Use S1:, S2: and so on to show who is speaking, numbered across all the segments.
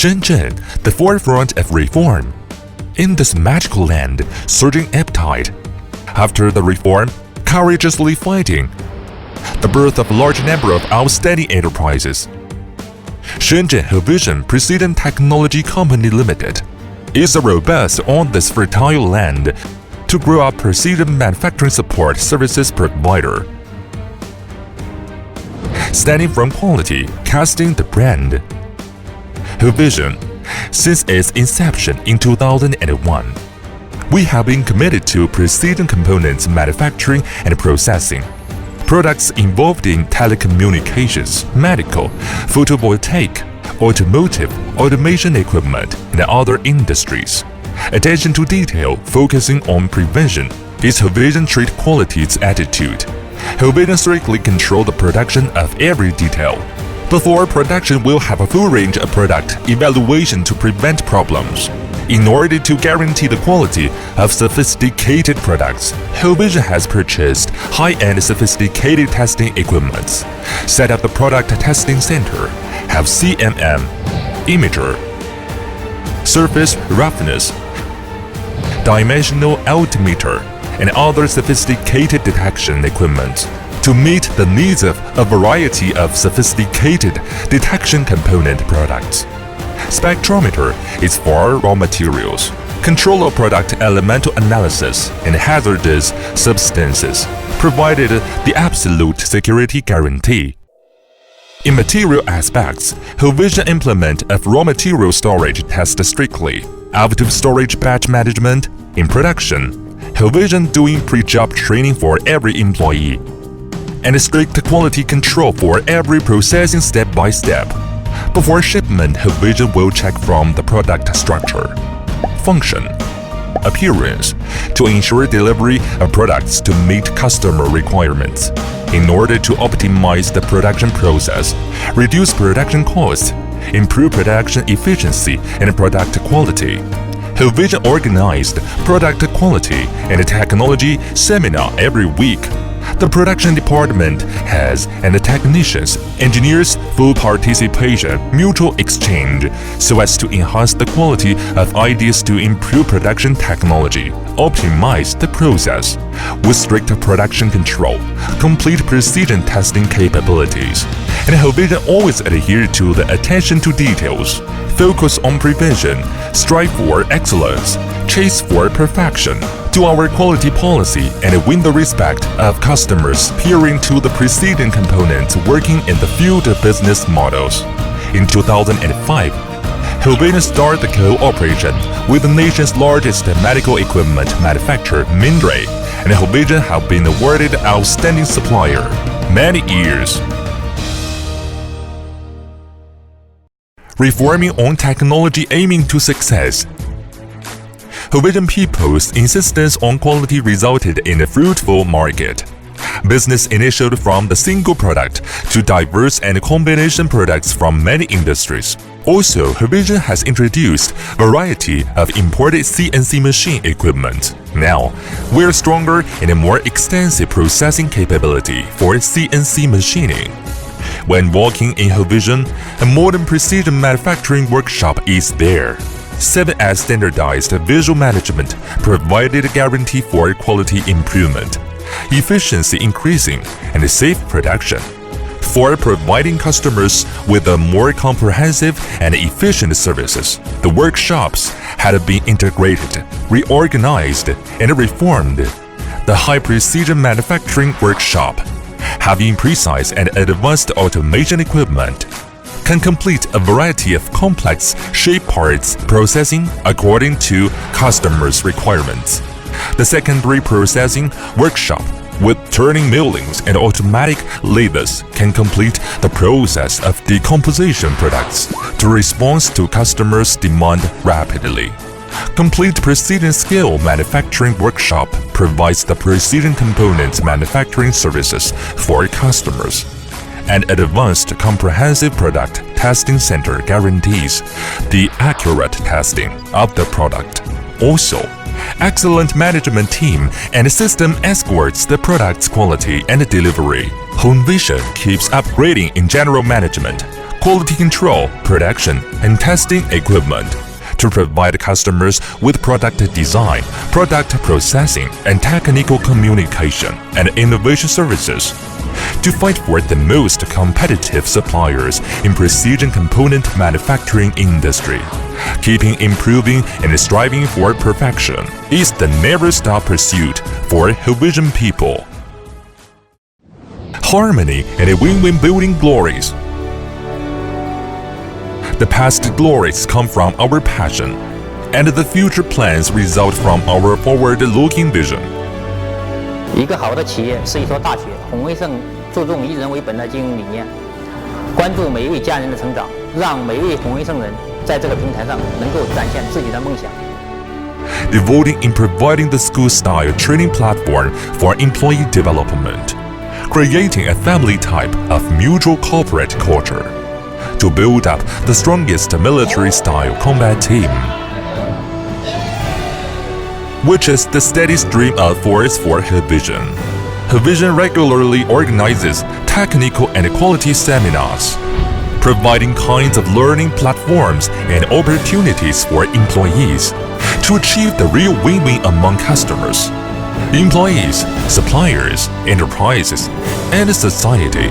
S1: Shenzhen, the forefront of reform. In this magical land, surging appetite. After the reform, courageously fighting. The birth of a large number of outstanding enterprises. Shenzhen Honvision Precision Technology Company Limited is a robust on this fertile land to grow up precision manufacturing support services provider. Standing from quality, casting the brand. Honvision, since its inception in 2001, we have been committed to precision components manufacturing and processing. Products involved in telecommunications, medical, photovoltaic, automotive, automation equipment, and other industries. Attention to detail, focusing on prevention, is Honvision trade quality's attitude. Honvision strictly control the production of every detail. Before production, will have a full range of product evaluation to prevent problems. In order to guarantee the quality of sophisticated products, Honvision has purchased high-end sophisticated testing equipment, set up the product testing center, have CMM, imager, surface roughness, dimensional altimeter, and other sophisticated detection equipment to meet the needs of a variety of sophisticated detection component products. Spectrometer is for raw materials, control of product elemental analysis, and hazardous substances, provided the absolute security guarantee. In material aspects, Honvision implement of raw material storage test strictly, active storage batch management. In production, Honvision doing pre-job training for every employee, and strict quality control for every processing step by step. Before shipment, Honvision will check from the product structure, function, appearance to ensure delivery of products to meet customer requirements. In order to optimize the production process, reduce production costs, improve production efficiency and product quality, Honvision organized product quality and technology seminar every week. The production department has and the technicians, engineers full participation, mutual exchange, so as to enhance the quality of ideas to improve production technology, optimize the process, with strict production control, complete precision testing capabilities. And Honvision always adhere to the attention to details, focus on prevention, strive for excellence, chase for perfection, do our quality policy, and win the respect of customers peering to the precision components working in the field of business models. In 2005, Honvision started the cooperation with the nation's largest medical equipment manufacturer, Mindray, and Honvision have been awarded Outstanding Supplier many years. Reforming on technology aiming to success. Honvision people's insistence on quality resulted in a fruitful market. Business initiated from the single product to diverse and combination products from many industries. Also, Honvision has introduced a variety of imported CNC machine equipment. Now, we're stronger and more extensive processing capability for CNC machining. When walking in Honvision, a modern precision manufacturing workshop is there. 7S standardized visual management provided a guarantee for quality improvement, efficiency increasing, and safe production. For providing customers with a more comprehensive and efficient services, the workshops had been integrated, reorganized, and reformed. The high-precision manufacturing workshop, having precise and advanced automation equipment, can complete a variety of complex shape parts processing according to customers' requirements. The secondary processing workshop, with turning millings and automatic lathes, can complete the process of decomposition products to respond to customers' demand rapidly. Complete Precision Scale Manufacturing Workshop provides the precision components manufacturing services for customers. An advanced comprehensive product testing center guarantees the accurate testing of the product. Also, excellent management team and system escorts the product's quality and delivery. Honvision keeps upgrading in general management, quality control, production, and testing equipment to provide customers with product design, product processing, and technical communication and innovation services. To fight for the most competitive suppliers in precision component manufacturing industry. Keeping improving and striving for perfection is the never-stop pursuit for Honvision people. Harmony and a win-win building glories. The past glories come from our passion, and the future plans result from our forward-looking vision.
S2: 一个好的企业是一所大学。honvision注重以人为本的经营理念，关注每一位家人的成长，让每一位honvision人在这个平台上能够展现自己的梦想。
S1: Devoting in providing the school-style training platform for employee development, creating a family type of mutual corporate culture, to build up the strongest military-style combat team, which is the steady stream of force for Honvision. Honvision regularly organizes technical and quality seminars, providing kinds of learning platforms and opportunities for employees to achieve the real win-win among customers, employees, suppliers, enterprises, and society.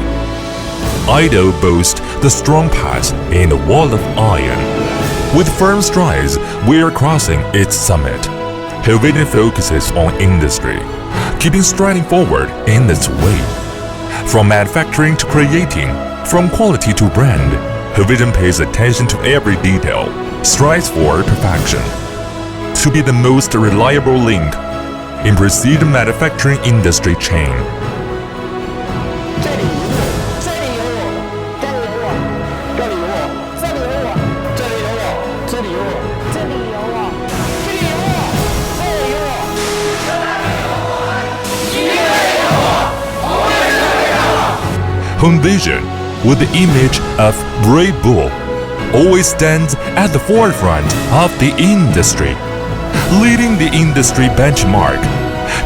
S1: IDO boasts the strong path in the wall of iron. With firm strides, we are crossing its summit. Honvision focuses on industry, keeping striding forward in its way. From manufacturing to creating, from quality to brand, Honvision pays attention to every detail, strives for perfection. To be the most reliable link in precision manufacturing industry chain. Honvision, with the image of brave bull, always stands at the forefront of the industry, leading the industry benchmark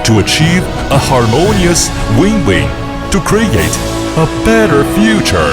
S1: to achieve a harmonious win-win to create a better future.